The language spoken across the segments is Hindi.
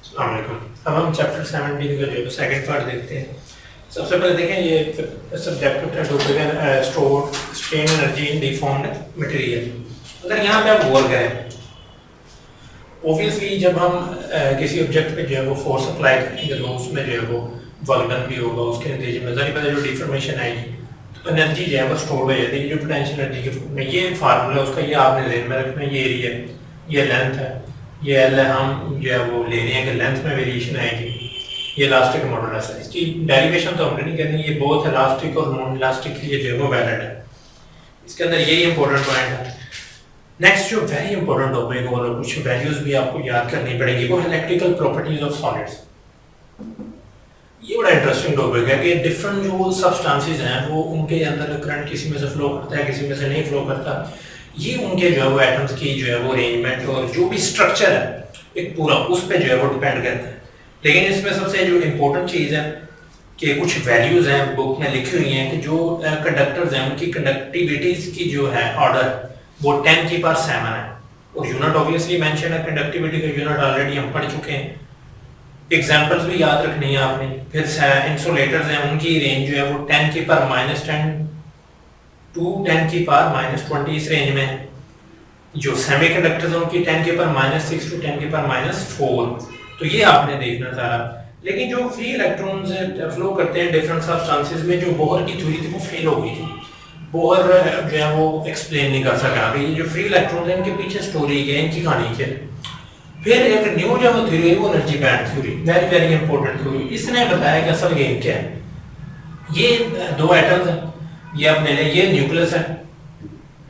अस्सलाम वालेकुम। अब हम चैप्टर 17 का जो सेकंड पार्ट देखते हैं। सबसे पहले देखें ये subject topic store strain energy in deformed material. अगर यहाँ पे आप गौर करें, ऑब्वियसली जब हम किसी ऑब्जेक्ट पे जो है वो फोर्स अप्लाई करेंगे तो उसमें जो है वो वर्क भी होगा, उसके नतीजे में जारी पता जो डिफॉर्मेशन आएगी तो एनर्जी जो है वो स्टोर हो जाती है जो पोटेंशियल एनर्जी के फॉर्म में। ये फार्मूला उसका ये आपने ध्यान में रखना है। ये एरिया, ये लेंथ है, ये एल है, हम जो है वो ले रहे हैं कि लेंथ में वेरिएशन आएगी। ये इलास्टिक मॉडुलस है, इसकी डेरिवेशन तो हमने नहीं करनी, ये बोथ इलास्टिक और नॉन इलास्टिक के लिए जो है वो वैलिड है। इसके अंदर यही इंपॉर्टेंट पॉइंट है। नेक्स्ट जो वेरी इंपॉर्टेंट टॉपिक और कुछ वैल्यूज भी आपको याद करनी पड़ेगी वो है इलेक्ट्रिकल प्रॉपर्टीज ऑफ सॉलिड्स। ये बड़ा इंटरेस्टिंग टॉपिक है कि डिफरेंट जो सब्सटेंसेस हैं वो उनके अंदर करंट किसी में से फ्लो करता है, किसी में से नहीं फ्लो करता। ये उनके जो है वो एटम्स की जो है वो अरेंजमेंट और जो भी स्ट्रक्चर है एक पूरा उस पर जो है वो डिपेंड करता है। लेकिन इसमें सबसे जो इम्पोर्टेंट चीज़ है कि कुछ वैल्यूज हैं बुक में लिखी हुई हैं कि जो कंडक्टर्स हैं उनकी कंडक्टिविटीज की जो है ऑर्डर वो 10⁻⁷ है और यूनिट ऑब्वियसली मेंशन है। कंडक्टिविटी का यूनिट ऑलरेडी हम पढ़ चुके हैं। एग्जांपल्स भी याद रखनी है आपने। फिर इंसुलेटर्स हैं उनकी रेंज जो है वो 10⁻⁻10 टू 10⁻⁻20 इस रेंज में है। जो सेमीकंडक्टर्स हैं उनकी 10⁻⁻6 टू 10⁻⁴ तो ये आपने देखना सारा। लेकिन जो फ्री इलेक्ट्रॉन्स फ्लो करते हैं डिफरेंट सब्सटेंसेस में, जो बोहर की थ्योरी थी वो फेल हो गई थी। बोहर जो है वो एक्सप्लेन नहीं कर सका कि ये जो फ्री इलेक्ट्रॉन्स हैं इनके पीछे स्टोरी क्या है, इनकी कहानी क्या है। फिर एक न्यू जो वो थ्योरी है वो energy band theory, very very important theory. इसने बताया कि असल गेम क्या है। ये दो एटम्स हैं, ये अपने लिए ये न्यूक्लियस है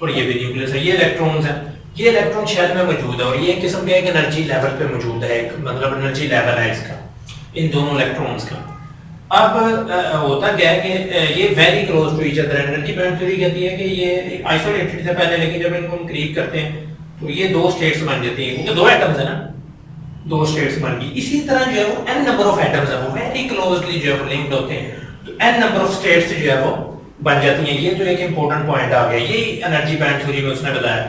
और ये भी न्यूक्लियस है, ये इलेक्ट्रॉन्स हैं। ये इलेक्ट्रॉन शेल में मौजूद है और ये किस्म का एक एनर्जी लेवल पे मौजूद है, एक मतलब एनर्जी लेवल है इसका इन दोनों इलेक्ट्रॉन्स का। अब होता क्या है कि ये very close to each other. Energy band theory कहती है कि ये आइसोलेटेड थे पहले, लेकिन जब इनको हम करीब करते हैं तो ये दो स्टेट्स बन जाती हैं क्योंकि दो एटम्स है ना, दो स्टेट्स बन गई। इसी तरह जो है वो n नंबर ऑफ एटम्स है वो वेरी क्लोजली जो है वो लिंक्ड होते हैं तो n नंबर ऑफ स्टेट्स जो है वो बन जाती हैं। ये जो एक इंपॉर्टेंट पॉइंट आ गया, ये एनर्जी बैंड थ्योरी में उसने बताया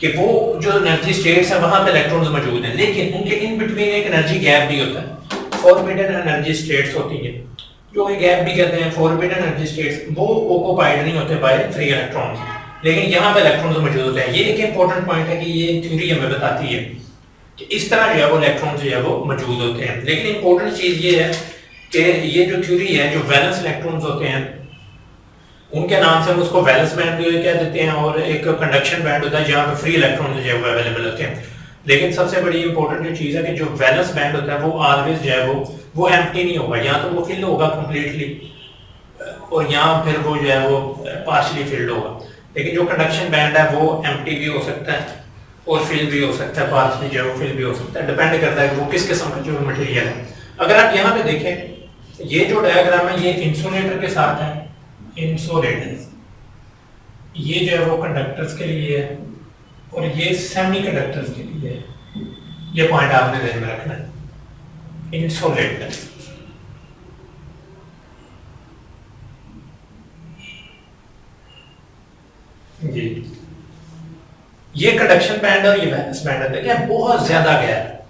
कि वो जो एनर्जी स्टेट्स है वहां पे इलेक्ट्रॉन्स मौजूद हैं, लेकिन उनके इन बिटवीन एक एनर्जी गैप भी होता है। फॉरबिडन एनर्जी स्टेट्स होती हैं जो ये गैप भी कहते हैं। फॉरबिडन एनर्जी स्टेट्स वो ऑक्युपाइड नहीं होते बाय फ्री इलेक्ट्रॉन्स, लेकिन यहाँ पे इलेक्ट्रॉन्स मौजूद होते हैं। ये एक इंपॉर्टेंट पॉइंट है कि ये थ्योरी हमें बताती है कि इस तरह जो है वो इलेक्ट्रॉन्स जो है वो मौजूद होते हैं। लेकिन इंपॉर्टेंट चीज ये है कि ये जो थ्योरी है, जो वैलेंस इलेक्ट्रॉन्स होते हैं उनके नाम से हम उसको वैलेंस बैंड भी कह देते हैं और एक कंडक्शन बैंड होता है जहाँ पे फ्री इलेक्ट्रॉन्स जो है वो अवेलेबल होते हैं। लेकिन सबसे बड़ी इंपॉर्टेंट जो चीज़ है कि जो वैलेंस बैंड होता है वो ऑलवेज जो है वो एम्प्टी नहीं होगा, या तो वो फिल होगा कंप्लीटली और यहाँ फिर वो जो है वो पार्शली फिल्ड होगा। लेकिन जो कंडक्शन बैंड है वो एम्प्टी भी हो सकता है और फिल भी हो सकता है, पार्शली जो है वो फिल भी हो सकता है, डिपेंड करता है कि वो किस किस्म का जो मटेरियल है। अगर आप यहाँ पे देखें ये जो डायग्राम है ये इंसुलेटर के साथ है। इंसुलेटर्स ये जो है वो कंडक्टर्स के लिए है और ये सेमीकंडक्टर्स के लिए है। ये पॉइंट आपने ध्यान में रखना है। इंसुलेटर्स जी, ये कंडक्शन बैंड और ये वैलेंस बैंड है, देखिए बहुत ज्यादा गैप है।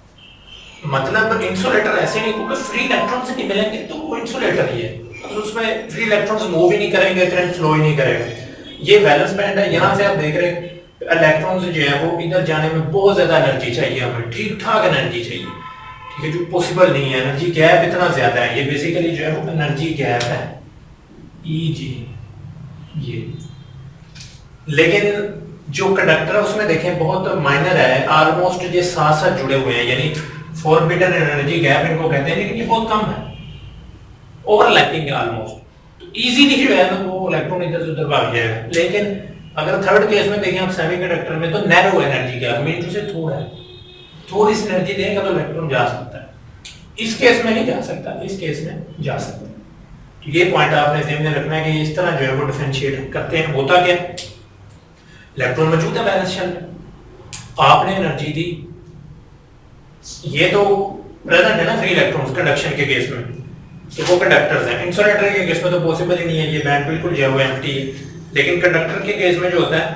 मतलब इंसुलेटर ऐसे नहीं क्योंकि फ्री इलेक्ट्रॉन से नहीं मिलेंगे तो वो इंसुलेटर ही है, तो उसमें फ्री इलेक्ट्रॉन्स मूव ही नहीं करेंगे, करंट फ्लो ही नहीं करेगा। ये वैलेंस बैंड है, यहाँ से आप देख रहे हैं इलेक्ट्रॉन्स जो है वो इधर जाने में बहुत ज्यादा एनर्जी चाहिए, हमें ठीक ठाक एनर्जी चाहिए, ठीक है, जो पॉसिबल नहीं है। एनर्जी गैप इतना ज्यादा है, ये बेसिकली जो है वो एनर्जी गैप है Eg ये। लेकिन जो कंडक्टर है उसमें देखें बहुत माइनर है, ऑलमोस्ट ये साथ साथ जुड़े हुए हैं, यानी फॉरबिडन एनर्जी गैप इनको कहते हैं, लेकिन ये बहुत कम है, ओवरलैपिंग है ऑलमोस्ट। तो इजीली जो है ना वो इलेक्ट्रॉन इधर से उधर भाग जाएगा। लेकिन अगर थर्ड केस में देखें आप सेमीकंडक्टर में तो narrow energy gap mean to say थोड़ा है, थोड़ी सी एनर्जी देगा तो इलेक्ट्रॉन जा सकता है। इस केस में नहीं जा सकता, इस केस में जा सकता है। तो ये पॉइंट आपने ध्यान में रखना है कि इस तरह जो है वो डिफरेंशिएट करते हैं। होता क्या, इलेक्ट्रॉन मौजूद है वैलेंस शेल में, आपने एनर्जी दी, ये तो प्रेजेंट है ना फ्री इलेक्ट्रॉन्स कंडक्शन के केस में, तो वो कंडक्टर्स हैं। इंसुलेटर के केस में तो पॉसिबल ही नहीं है, ये बैंड बिल्कुल जो है वो एम्प्टी है। लेकिन कंडक्टर के केस में जो होता है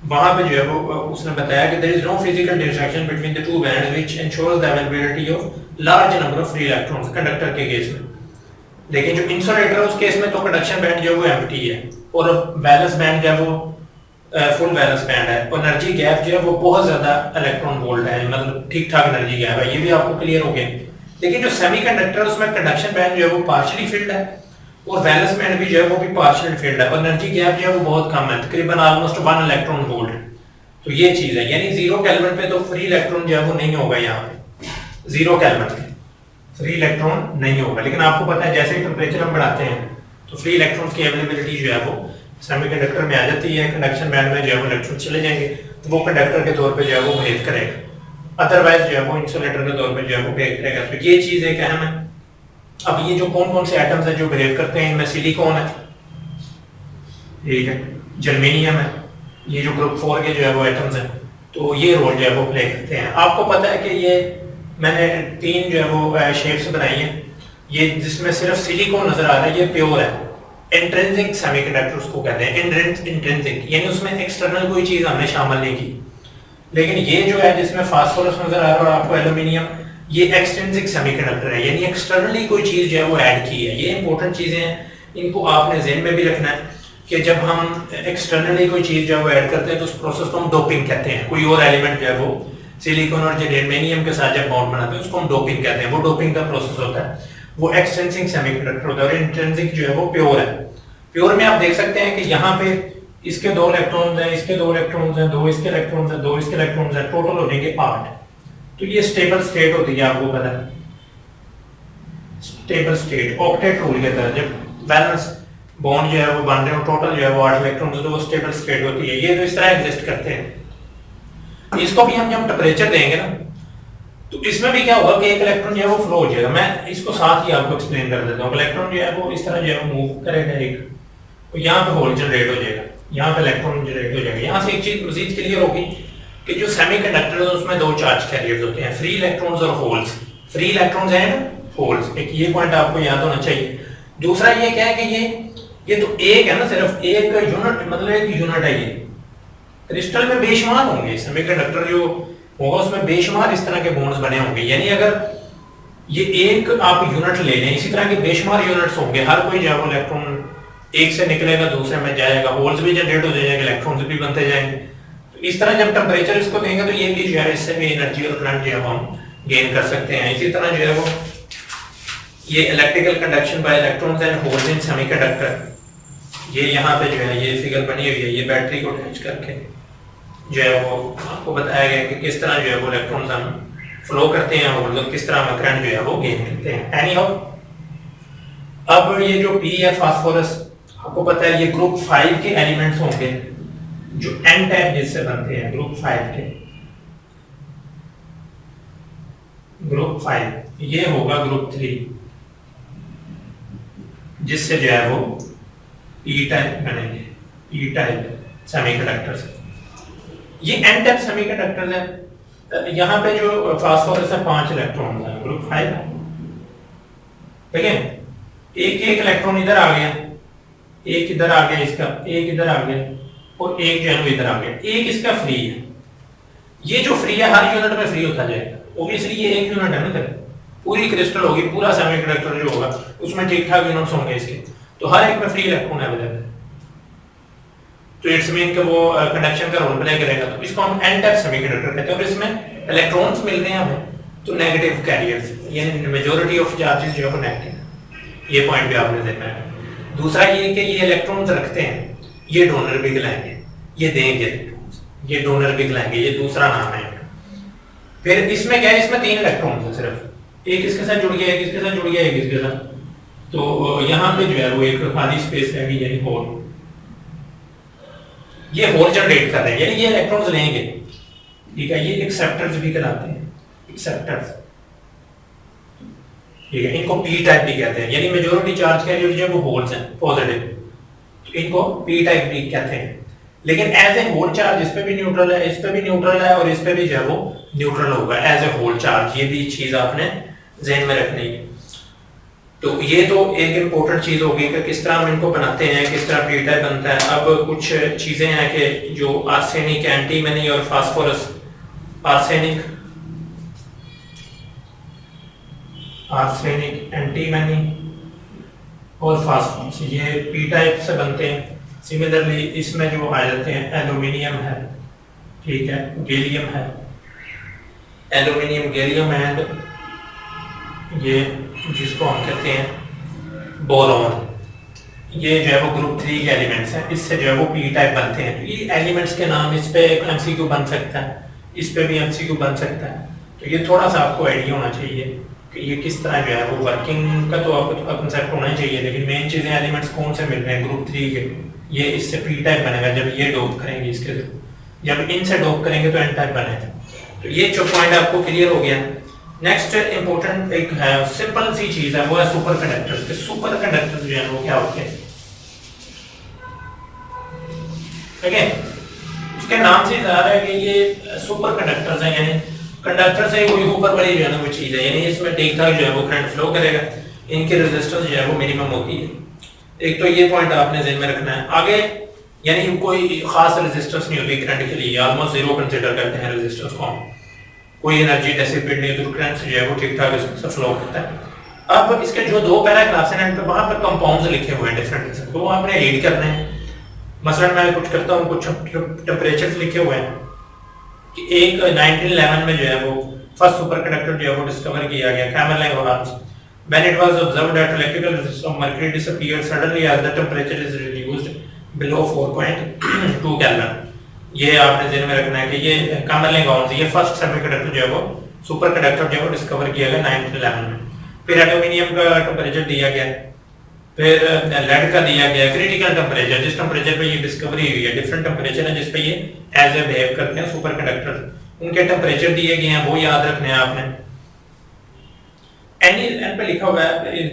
वहां पे जो है वो उसने बताया कि there is no physical distraction between the two bands which ensures the availability of large number of free electrons conductor के केस में। लेकिन जो इंसुलेटर है उस केस में तो कंडक्शन बैंड जो है वो एम्प्टी है और वैलेंस बैंड जो है वो फुल वैलेंस बैंड है और एनर्जी गैप जो है वो बहुत ज्यादा इलेक्ट्रॉन वोल्ट है, मतलब ठीक ठाक एनर्जी गैप है, ये भी आपको क्लियर हो गया। लेकिन जो सेमीकंडक्टर उसमें कंडक्शन बैंड जो है वो पार्शियली फिल्ड है और वैलेंस बैंड भी जो है वो भी पार्शियली फिल्ड है और एनर्जी गैप जो है वो बहुत कम है, तकरीबन ऑलमोस्ट 1 इलेक्ट्रॉन वोल्ट। तो ये चीज है, यानी 0 केल्विन पे तो फ्री इलेक्ट्रॉन जो है वो नहीं होगा, यहाँ पे 0 केल्विन पे फ्री इलेक्ट्रॉन नहीं होगा। लेकिन आपको पता है जैसे ही टेम्परेचर हम बढ़ाते हैं तो फ्री इलेक्ट्रॉन्स की अवेलेबिलिटी जो है वो सेमीकंडक्टर में आ जाती है, कंडक्शन बैंड में जो है वो इलेक्ट्रॉन चले जाएंगे तो वो कंडक्टर के तौर पे जो है वो बिहेव करेगा, अदरवाइज जो है वो इंसुलेटर के तौर पे जो है वो बिहेव करेगा। तो ये चीज एक अहम है। अब ये जो कौन कौन से एटम्स हैं जो बिहेव करते हैं, इनमें सिलिकॉन है, ठीक है, जर्मेनियम है, ये जो ग्रुप 4 के जो है वो एटम्स हैं, तो ये रोल जो है वो प्ले करते हैं। आपको पता है कि ये मैंने 3 जो है वो शेप्स बनाई हैं, ये जिसमें सिर्फ सिलिकॉन नजर आ रहा है ये प्योर है, इंट्रिंसिक सेमीकंडक्टर उसको कहते हैं, इंट्रिंसिक यानी उसमें एक्सटर्नल कोई चीज हमने शामिल नहीं की। लेकिन ये जो है जिसमें फास्फोरस नजर आ रहा है और आपको एल्यूमिनियम, ये एक्सट्रिंसिक सेमीकंडक्टर है, यानी एक्सटर्नली कोई चीज जो है वो ऐड की है। ये इंपॉर्टेंट चीजें हैं, इनको आपने ज़हन में भी रखना है कि जब हम एक्सटर्नली कोई चीज जो है वो ऐड करते हैं तो उस प्रोसेस को हम डोपिंग कहते हैं। कोई और एलिमेंट जो है वो सिलिकॉन और जर्मेनियम के साथ जब बॉन्ड बनाते हैं उसको हम डोपिंग कहते हैं, वो डोपिंग का प्रोसेस होता है, वो एक्सट्रिंसिक सेमीकंडक्टर होता है। और इंट्रिंसिक जो है वो प्योर है। प्योर में आप देख सकते हैं कि यहाँ पे इसके 2 इलेक्ट्रॉन्स हैं, इसके 2 इलेक्ट्रॉन्स हैं, 2 इसके इलेक्ट्रॉन्स हैं, 2 इसके इलेक्ट्रॉन्स हैं, टोटल हो जाएंगे 8। तो ये स्टेबल स्टेट होती है, आपको पता है, स्टेबल स्टेट ऑक्टेट रूल के तहत जब बैलेंस बॉन्ड जो है वो बन रहे हो, टोटल जो है वो 8 इलेक्ट्रॉन्स, तो वो स्टेबल स्टेट होती है। ये तो इस तरह एग्जिस्ट करते हैं। इसको भी हम जब टेम्परेचर देंगे ना तो इसमें भी क्या होगा कि एक इलेक्ट्रॉन जो है वो फ्लो हो जाएगा। मैं इसको साथ ही आपको एक्सप्लेन कर देता हूँ। इलेक्ट्रॉन जो है वो इस तरह जो है वो मूव करेगा एक, तो यहाँ पे होल जनरेट हो जाएगा, यहाँ पे इलेक्ट्रॉन जनरेट हो जाएगा। यहाँ से एक चीज मजीद क्लियर होगी कि जो सेमीकंडक्टर है उसमें 2 चार्ज कैरियर्स होते हैं, फ्री इलेक्ट्रॉन्स और holes. Free electrons and holes, एक ये पॉइंट आपको याद होना चाहिए। दूसरा ये क्या है कि ये तो एक है ना, सिर्फ एक यूनिट, मतलब एक यूनिट है। ये क्रिस्टल में बेशुमार होंगे, सेमीकंडक्टर जो होगा उसमें बेशुमार इस तरह के बॉन्ड्स बने होंगे। यानी अगर ये एक आप यूनिट ले लें, इसी तरह के बेशुमार यूनिट्स होंगे, हर कोई जो है वो इलेक्ट्रॉन एक से निकलेगा दूसरे में जाएगा, होल्स भी जनरेट हो जाएंगे, इलेक्ट्रॉन्स भी बनते जाएंगे। तो इस तरह जब टेम्परेचर इसको देंगे तो ये भी जो है इससे भी एनर्जी और करंट जो है हम गेन कर सकते हैं। इसी तरह जो है वो ये electrical conduction bye electrons and holes in semiconductor, ये यहाँ पे जो है ये फिगर बनी हुई है, ये बैटरी को अटैच करके जो है वो आपको बताया गया कि किस तरह जो है वो इलेक्ट्रॉन्स हम फ्लो करते हैं और किस तरह हम करंट जो है वो गेन करते हैं। एनी हाउ, अब ये जो P है फास्फोरस, आपको पता है ये ग्रुप 5 के एलिमेंट्स होंगे जो एन टाइप जिससे बनते हैं। ग्रुप 5 के, ग्रुप 5 ये होगा ग्रुप 3 जिससे जो है वो ई टाइप बनेंगे, ई टाइप सेमीकंडक्टर्स। ये एन टाइप सेमीकंडक्टर्स है। यहाँ पे जो फास्फोरस है 5 इलेक्ट्रॉन है, ग्रुप 5 है, ठीक है। एक इलेक्ट्रॉन इधर आ गया, एक इधर आ गया, इसका एक इधर आ गया और एक जो है इधर आ गया, एक इसका फ्री है। ये जो फ्री है हर यूनिट में फ्री होता जाएगा, ऑब्वियसली ये एक यूनिट है ना, पूरी क्रिस्टल होगी, पूरा सेमीकंडक्टर जो होगा उसमें ठीक ठाक यूनिट्स होंगे इसके, तो हर एक में फ्री इलेक्ट्रॉन अवेलेबल है। तो इट्स मीन कि वो कंडक्शन का रोल प्ले करेगा। तो इसको हम एन टाइप सेमीकंडक्टर कहते हैं। और इसमें इलेक्ट्रॉन्स मिल रहे हैं हमें तो नेगेटिव कैरियर्स, यानी मेजॉरिटी ऑफ चार्जेस जो है वो नेगेटिव। ये पॉइंट भी आपने देखना है। दूसरा ये कि ये इलेक्ट्रॉन्स रखते हैं, ये डोनर भी खिलाएंगे, ये देंगे इलेक्ट्रॉन्स, ये डोनर भी खिलाएंगे, ये दूसरा नाम है। फिर इसमें क्या है, इसमें 3 इलेक्ट्रॉन्स है सिर्फ, एक इसके साथ जुड़ गया, एक इसके साथ जुड़ गया, एक इसके साथ। तो यहाँ पे जो है वो एक खाली स्पेस है, यानी होल, ये होल जनरेट कर रहे हैं, यानी ये इलेक्ट्रॉन्स लेंगे, ठीक है। ये एक्सेप्टर्स भी कहलाते हैं, एक्सेप्टर्स, ठीक है। इनको पी टाइप भी कहते हैं, यानी मेजॉरिटी चार्ज कैरियर जो है वो होल्स हैं, पॉजिटिव, तो इनको पी टाइप भी कहते हैं। लेकिन एज ए होल चार्ज इस पे भी न्यूट्रल है, इस पे भी न्यूट्रल है और इस पे भी जो है वो न्यूट्रल होगा एज ए होल चार्ज। ये भी चीज आपने ज़हन में रखनी है। तो ये तो एक इम्पोर्टेंट चीज़ होगी कि किस तरह हम इनको बनाते हैं, किस तरह पी टाइप बनता है। अब कुछ चीज़ें हैं कि जो आर्सेनिक, एंटीमनी और फास्फोरस, आर्सेनिक, एंटीमनी और फास्फोरस, ये पी टाइप से बनते हैं। सिमिलरली इसमें जो आ जाते हैं एल्यूमिनियम है, ठीक है, गैलियम है, एल्यूमिनियम, गैलियम एंड ये जिसको हम कहते हैं बोरॉन, ये जो है वो ग्रुप 3 के एलिमेंट्स हैं, इससे जो है वो पी टाइप बनते हैं। तो ये एलिमेंट्स के नाम, इस पे एमसीक्यू बन सकता है, इस पे भी एमसीक्यू बन सकता है। तो ये थोड़ा सा आपको आइडिया होना चाहिए कि ये किस तरह जो है वो वर्किंग का तो आपको कंसेप्ट होना ही चाहिए। लेकिन मेन चीज़ें एलिमेंट्स कौन से मिल रहे हैं ग्रुप 3 के, ये इससे पी टाइप बनेगा जब ये डोप करेंगे इसके, जब इनसे डोप करेंगे तो एन टाइप बनेगा। तो ये जो पॉइंट आपको क्लियर हो गया। नेक्स्ट इंपॉर्टेंट एक है, सिंपल सी चीज है, वो है सुपर कंडक्टर्स। के सुपर कंडक्टर्स जो है वो क्या होते हैं, ठीक है, उसके नाम से ज़ाहिर है कि ये सुपर कंडक्टर्स हैं, यानी कंडक्टर से कोई ऊपर वाली जो है ना वो चीज़ है, यानी इसमें ठीक ठाक जो है वो करंट फ्लो करेगा, इनकी रेजिस्टेंस जो है वो मिनिमम होती है। एक तो ये पॉइंट आपने ज़हन में रखना है। आगे यानी कोई खास रेजिस्टेंस नहीं होती करंट के लिए, ऑलमोस्ट जीरो कंसिडर करते हैं रेजिस्टेंस को, कोई एनर्जी डिसिपेट नहीं, तो करंट जो है वो ठीक ठाक इससे फ्लो करता है। अब इसके जो दो पैराग्राफ्स हैं तो वहाँ पर कंपाउंड्स लिखे हुए हैं डिफरेंट किस्म, तो आपने रीड करने हैं। मसलन मैं कुछ करता हूँ, कुछ टेम्परेचर्स लिखे हुए हैं कि एक 1911 में जो है वो फर्स्ट सुपर कंडक्टर जो है वो डिस्कवर किया गया, कैमरलिन Lawrence, when it was observed that electrical resistance of mercury disappeared suddenly as the temperature is reduced below 4.2 Kelvin। ये आपने ध्यान में रखना है कि ये कैमरलिन लॉरेंस, ये फर्स्ट सेमीकंडक्टर जो है वो सुपर कंडक्टर जो है वो डिस्कवर किया गया 1911 में। फिर एल्यूमिनियम का टेम्परेचर दिया गया, फिर लेड का दिया गया क्रिटिकल टेम्परेचर, जिस टेम्परेचर पे ये डिस्कवरी हुई है, डिफरेंट टेम्परेचर है जिस पे ये एज ए बिहेव करते हैं सुपर कंडक्टर, उनके टेम्परेचर दिए गए हैं, वो याद रखने हैं आपने। एनी एन पे लिखा हुआ है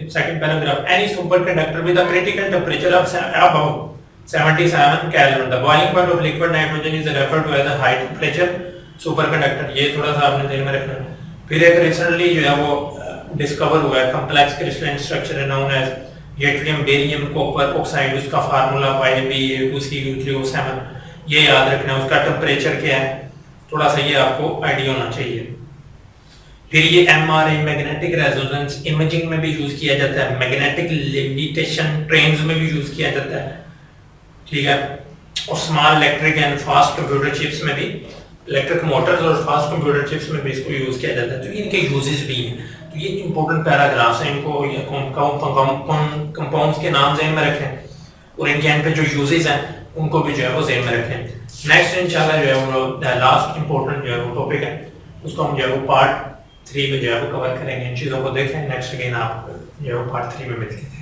second paragraph, any super conductor with a critical temperature of about 77 Kelvin, the boiling point of liquid nitrogen is referred to as a high temperature superconductor। ये थोड़ा सा आपने ध्यान में रखना है। फिर एक रिसेंटली जो है वो डिस्कवर हुआ है complex crystalline structure known as yttrium barium copper oxide, उसका फार्मूला YbA2Cu3O7, ये याद रखना है। उसका टेम्परेचर क्या है, थोड़ा सा ये आपको आइडिया होना चाहिए। फिर ये MRI मैग्नेटिक रेजोनेंस इमेजिंग में भी यूज किया जाता है, मैग्नेटिक लेविटेशन ट्रेन्स में भी यूज किया जाता है, ठीक है, और small electric and fast computer chips में भी, इलेक्ट्रिक मोटर्स और फास्ट कंप्यूटर चिप्स में भी इसको यूज किया जाता है। तो इनके यूजेस भी हैं। तो ये इंपॉर्टेंट पैराग्राफ्स हैं, इनको ये कंपाउंड्स के नाम ज़हन में रखें और इनके एंड पे जो यूजेस हैं उनको भी जो है वो ज़हन में रखें। नेक्स्ट इंशाल्लाह जो है वो लास्ट इंपॉर्टेंट जो है वो टॉपिक है, उसको हम जो है वो पार्ट 3 में जो है वो कवर करेंगे। इन चीज़ों को देखें, नेक्स्ट अगेन आप जो है वो पार्ट 3 में मिलते हैं।